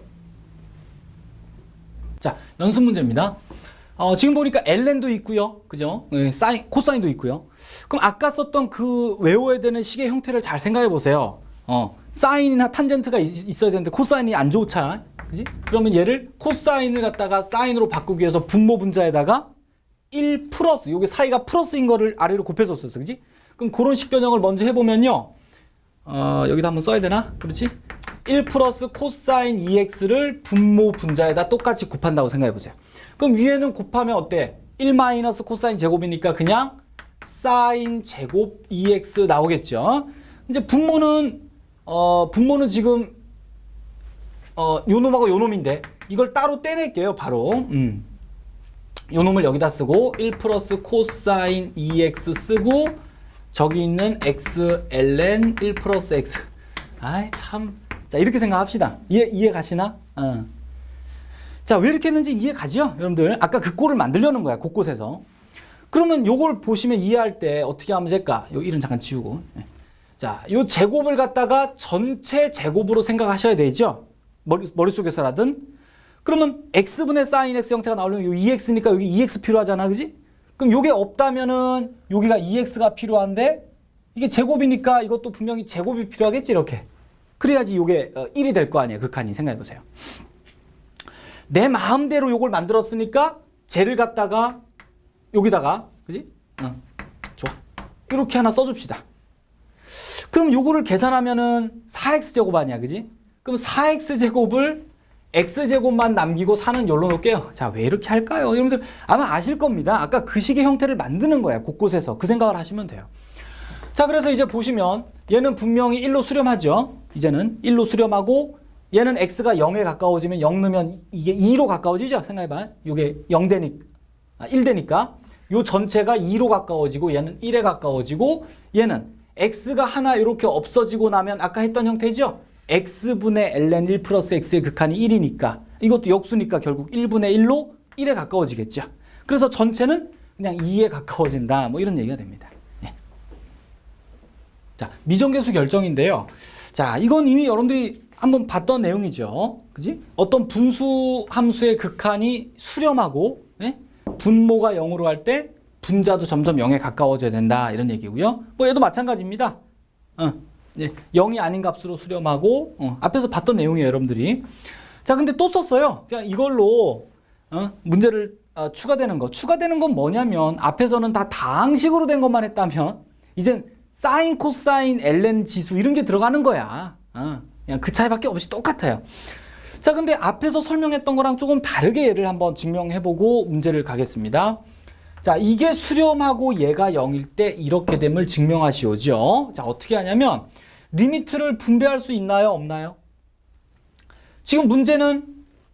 자, 연습 문제입니다. 지금 보니까 ln도 있고요. 그죠? 네, 코사인도 있고요. 그럼 아까 썼던 그 외워야 되는 식의 형태를 잘 생각해 보세요. 사인이나 탄젠트가 있어야 되는데 코사인이 안 좋잖아. 그지? 그러면 얘를 코사인을 갖다가 사인으로 바꾸기 위해서 분모 분자에다가 1 플러스, 요게 사이가 플러스인 거를 아래로 곱해줬었어. 그지? 그럼 그런 식 변형을 먼저 해보면요. 여기다 한번 써야 되나? 그렇지? 1 플러스 코사인 2x를 분모 분자에다 똑같이 곱한다고 생각해 보세요. 그럼 위에는 곱하면 어때? 1 마이너스 코사인 제곱이니까 그냥 사인 제곱 2x 나오겠죠. 이제 분모는 지금 요 놈하고 요 놈인데 이걸 따로 떼낼게요. 바로 요 놈을 여기다 쓰고 1 플러스 코사인 2x 쓰고 저기 있는 x ln 1 플러스 x. 아이 참. 자, 이렇게 생각합시다. 이해 가시나? 자, 왜 이렇게 했는지 이해 가죠? 여러분들 아까 그 꼴을 만들려는 거야. 곳곳에서. 그러면 요걸 보시면 이해할 때 어떻게 하면 될까? 요 1은 잠깐 지우고. 자, 요 제곱을 갖다가 전체 제곱으로 생각하셔야 되죠? 머릿속에서라든. 그러면 x분의 sin x 형태가 나오려면 요 2x니까 여기 2x 필요하잖아. 그지? 그럼 요게 없다면은 여기가 2x가 필요한데 이게 제곱이니까 이것도 분명히 제곱이 필요하겠지. 이렇게. 그래야지 요게 1이 될 거 아니에요. 극한이. 생각해 보세요. 내 마음대로 요걸 만들었으니까 쟤를 갖다가 여기다가 그지? 좋아. 이렇게 하나 써줍시다. 그럼 요거를 계산하면은 4x제곱 아니야. 그지? 그럼 4x제곱을 x제곱만 남기고 4는 열로 놓을게요. 자, 왜 이렇게 할까요? 여러분들 아마 아실 겁니다. 아까 그 식의 형태를 만드는 거야. 곳곳에서. 그 생각을 하시면 돼요. 자, 그래서 이제 보시면 얘는 분명히 1로 수렴하죠. 이제는 1로 수렴하고 얘는 x가 0에 가까워지면 0 넣으면 이게 2로 가까워지죠. 생각해봐. 이게 0 되니까 1 되니까 요 전체가 2로 가까워지고 얘는 1에 가까워지고 얘는 x가 하나 이렇게 없어지고 나면 아까 했던 형태죠. x분의 ln 1 플러스 x의 극한이 1이니까 이것도 역수니까 결국 1분의 1로 1에 가까워지겠죠. 그래서 전체는 그냥 2에 가까워진다. 뭐 이런 얘기가 됩니다. 예. 자, 미정계수 결정인데요. 자, 이건 이미 여러분들이 한번 봤던 내용이죠. 그지? 어떤 분수 함수의 극한이 수렴하고 예? 분모가 0으로 갈 때 분자도 점점 0에 가까워져야 된다. 이런 얘기고요. 뭐 얘도 마찬가지입니다. 예, 0이 아닌 값으로 수렴하고 앞에서 봤던 내용이에요. 여러분들이. 자, 근데 또 썼어요. 그냥 이걸로 문제를 추가되는 거. 추가되는 건 뭐냐면 앞에서는 다 다항식으로 된 것만 했다면 이젠 사인, 코사인, ln 지수 이런 게 들어가는 거야. 그냥 그 차이밖에 없이 똑같아요. 자, 근데 앞에서 설명했던 거랑 조금 다르게 얘를 한번 증명해보고 문제를 가겠습니다. 자, 이게 수렴하고 얘가 0일 때 이렇게 됨을 증명하시오죠. 자, 어떻게 하냐면 리미트를 분배할 수 있나요? 없나요? 지금 문제는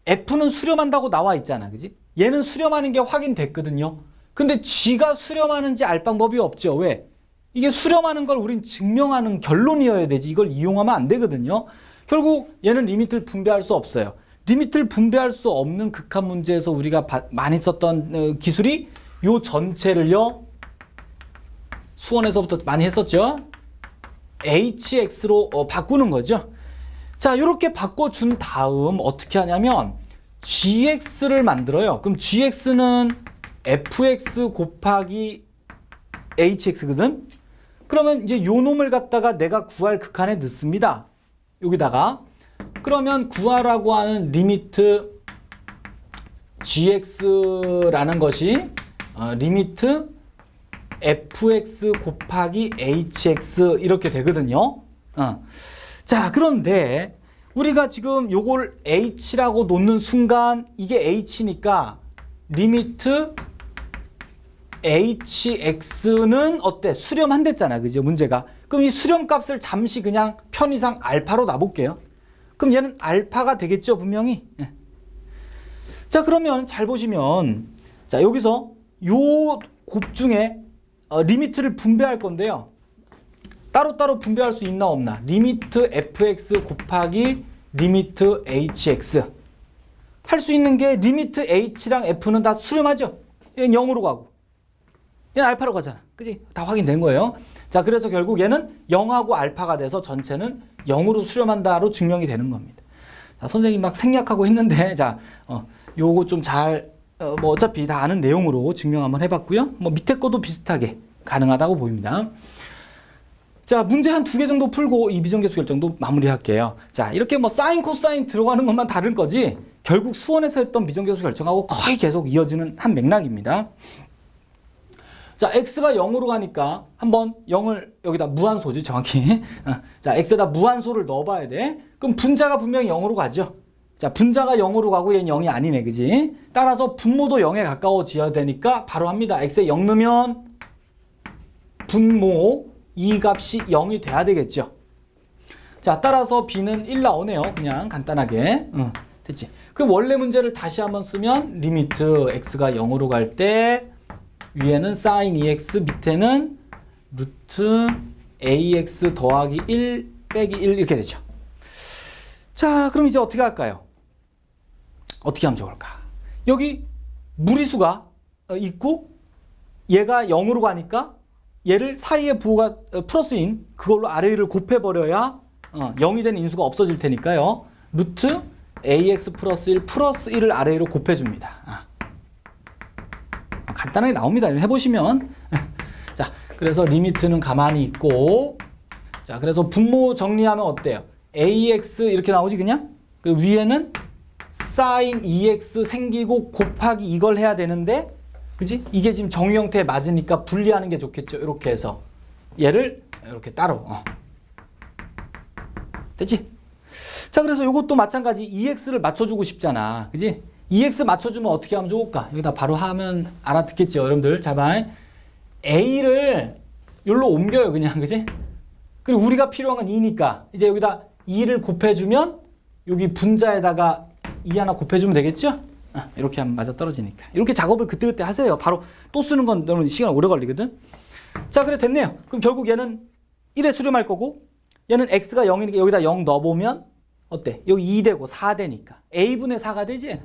F는 수렴한다고 나와 있잖아. 그지? 얘는 수렴하는 게 확인됐거든요. 근데 G가 수렴하는지 알 방법이 없죠. 왜? 이게 수렴하는 걸 우린 증명하는 결론이어야 되지. 이걸 이용하면 안 되거든요. 결국 얘는 리미트를 분배할 수 없어요. 리미트를 분배할 수 없는 극한 문제에서 우리가 많이 썼던 기술이 요 전체를요. 수원에서부터 많이 했었죠. hx로 바꾸는 거죠. 자, 이렇게 바꿔준 다음 어떻게 하냐면 gx를 만들어요. 그럼 gx는 fx 곱하기 hx거든. 그러면 이제 요 놈을 갖다가 내가 구할 극한에 넣습니다. 여기다가 그러면 구하라고 하는 리미트 gx라는 것이 리미트 fx 곱하기 hx 이렇게 되거든요. 자, 그런데 우리가 지금 요걸 h라고 놓는 순간 이게 h니까 리미트 hx는 어때? 수렴한댔잖아. 그죠? 문제가. 그럼 이 수렴값을 잠시 그냥 편의상 알파로 놔볼게요. 그럼 얘는 알파가 되겠죠? 분명히. 자, 그러면 잘 보시면 자, 여기서 요 곱 중에 리미트를 분배할 건데요. 따로따로 분배할 수 있나 없나? 리미트 fx 곱하기 리미트 hx. 할 수 있는 게 리미트 h랑 f는 다 수렴하죠? 얘는 0으로 가고 얘는 알파로 가잖아. 그지? 다 확인된 거예요. 자, 그래서 결국 얘는 0하고 알파가 돼서 전체는 0으로 수렴한다로 증명이 되는 겁니다. 자, 선생님 막 생략하고 했는데, 자, 요거 좀 잘, 뭐 어차피 다 아는 내용으로 증명 한번 해봤고요. 뭐 밑에 거도 비슷하게 가능하다고 보입니다. 자, 문제 한 2개 정도 풀고 이 비정계수 결정도 마무리할게요. 자, 이렇게 뭐 사인, 코사인 들어가는 것만 다른 거지, 결국 수원에서 했던 비정계수 결정하고 거의 계속 이어지는 한 맥락입니다. 자, x가 0으로 가니까 한번 0을 여기다 무한소지 정확히. 자, x에다 무한소를 넣어봐야 돼. 그럼 분자가 분명히 0으로 가죠. 자, 분자가 0으로 가고 얘는 0이 아니네, 그지? 따라서 분모도 0에 가까워져야 되니까 바로 합니다. x에 0 넣으면 분모 이 값이 0이 돼야 되겠죠. 자, 따라서 b는 1 나오네요. 그냥 간단하게. 됐지? 그럼 원래 문제를 다시 한번 쓰면 리미트 x가 0으로 갈 때 위에는 sin 2x, 밑에는 루트 ax 더하기 1 빼기 1 이렇게 되죠. 자, 그럼 이제 어떻게 할까요? 어떻게 하면 좋을까? 여기 무리수가 있고 얘가 0으로 가니까 얘를 사이에 부호가 플러스인 그걸로 아래를 곱해버려야 0이 된 인수가 없어질 테니까요. 루트 ax 플러스 1 플러스 1을 아래로 곱해줍니다. 간단하게 나옵니다. 해보시면. 자, 그래서 리미트는 가만히 있고, 자, 그래서 분모 정리하면 어때요? ax 이렇게 나오지 그냥? 그 위에는 sin 2x 생기고 곱하기 이걸 해야 되는데, 그지? 이게 지금 정의 형태에 맞으니까 분리하는 게 좋겠죠. 이렇게 해서 얘를 이렇게 따로. 됐지? 자, 그래서 이것도 마찬가지 2x를 맞춰주고 싶잖아. 그지? 2x 맞춰주면 어떻게 하면 좋을까? 여기다 바로 하면 알아듣겠죠, 여러분들. 잘 봐. a를 여기로 옮겨요, 그냥. 그지? 그리고 우리가 필요한 건 2니까 이제 여기다 2를 곱해주면 여기 분자에다가 2 하나 곱해주면 되겠죠? 이렇게 하면 맞아 떨어지니까. 이렇게 작업을 그때그때 하세요. 바로 또 쓰는 건 너무 시간 오래 걸리거든. 자, 그래 됐네요. 그럼 결국 얘는 1에 수렴할 거고 얘는 x가 0이니까 여기다 0 넣어보면 어때? 여기 2 되고 4 되니까 a분의 4가 되지.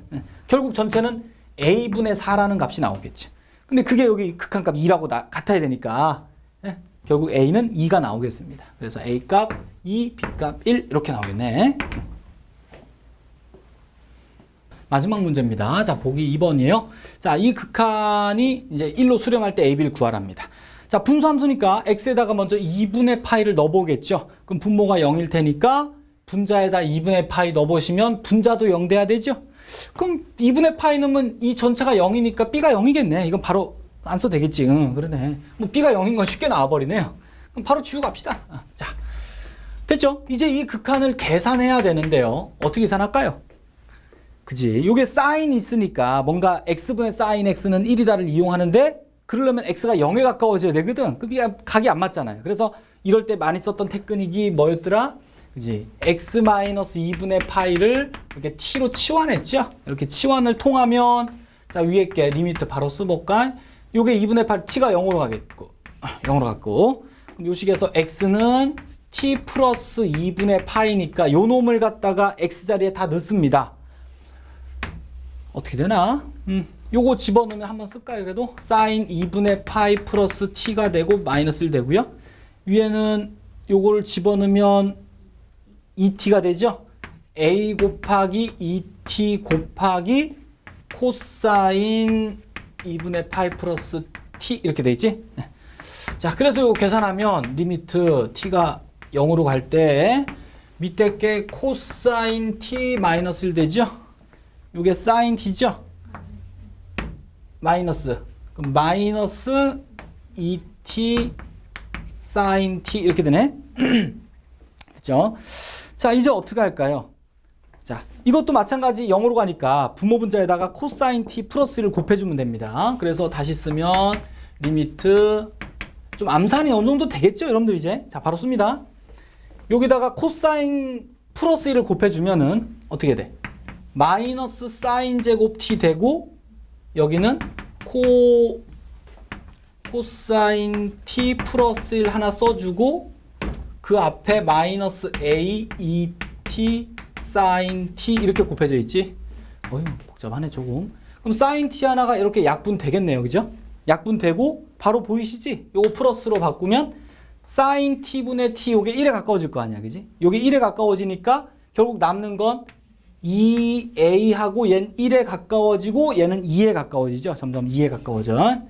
결국 전체는 a분의 4라는 값이 나오겠지. 근데 그게 여기 극한값 2라고 같아야 되니까 결국 a는 2가 나오겠습니다. 그래서 a값 2, b값 1 이렇게 나오겠네. 마지막 문제입니다. 자, 보기 2번이에요. 자, 이 극한이 이제 1로 수렴할 때 ab를 구하랍니다. 자, 분수함수니까 x에다가 먼저 2분의 파이를 넣어보겠죠. 그럼 분모가 0일 테니까 분자에다 2분의 파이 넣어보시면 분자도 0 돼야 되죠. 그럼 2분의 파이 넣으면 이 전체가 0이니까 b가 0이겠네. 이건 바로 안 써도 되겠지. 그러네. 뭐 b가 0인 건 쉽게 나와버리네요. 그럼 바로 지우고 갑시다. 자, 됐죠? 이제 이 극한을 계산해야 되는데요. 어떻게 계산할까요? 그지? 요게 사인이 있으니까 뭔가 x분의 사인 x는 1이다를 이용하는데 그러려면 x가 0에 가까워져야 되거든. 그 각이 안 맞잖아요. 그래서 이럴 때 많이 썼던 테크닉이 뭐였더라? 그지? x-2분의 파이를 이렇게 t로 치환했죠? 이렇게 치환을 통하면 자, 위에 게 리미트 바로 써볼까? 요게 2분의 8, t가 0으로 가겠고 0으로 갔고 그럼 요 식에서 x는 t 플러스 2분의 파이니까 요 놈을 갖다가 x자리에 다 넣습니다. 어떻게 되나? 요거 집어넣으면 한번 쓸까요? 그래도 sin 2분의 파이 플러스 t가 되고 마이너스 1 되고요. 위에는 요거를 집어넣으면 2t가 되죠. a 곱하기 2t 곱하기 코사인 2분의 파이 플러스 t 이렇게 돼 있지. 자, 그래서 이거 계산하면 리미트 t가 0으로 갈 때 밑에 게 코사인 t 마이너스 1 되죠. 요게 사인 t죠. 마이너스 그럼 마이너스 2t 사인 t 이렇게 되네. 그렇죠? 자, 이제 어떻게 할까요? 자, 이것도 마찬가지 0으로 가니까 분모 분자에다가 코사인 t 플러스 1을 곱해주면 됩니다. 그래서 다시 쓰면 리미트 좀 암산이 어느 정도 되겠죠, 여러분들 이제. 자, 바로 씁니다. 여기다가 코사인 플러스 1을 곱해주면은 어떻게 돼? 마이너스 사인 제곱 t 되고 여기는 코사인 t 플러스 1 하나 써주고 그 앞에 마이너스 a 2t 사인 t 이렇게 곱해져 있지. 어휴, 복잡하네 조금. 그럼 사인 t 하나가 이렇게 약분 되겠네요, 그죠? 약분 되고 바로 보이시지? 요거 플러스로 바꾸면 sin t분의 t 요게 1에 가까워질 거 아니야, 그지? 요게 1에 가까워지니까 결국 남는 건 2a하고 얘는 1에 가까워지고 얘는 2에 가까워지죠. 점점 2에 가까워져.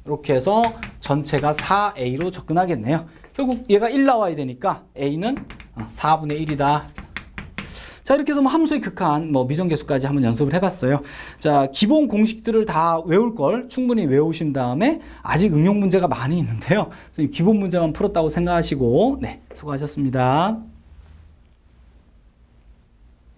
이렇게 해서 전체가 4a로 접근하겠네요. 결국 얘가 1 나와야 되니까 a는 4분의 1이다. 자, 이렇게 해서 뭐 함수의 극한, 뭐 미정계수까지 한번 연습을 해봤어요. 자, 기본 공식들을 다 외울 걸 충분히 외우신 다음에 아직 응용 문제가 많이 있는데요. 선생님 기본 문제만 풀었다고 생각하시고, 네, 수고하셨습니다.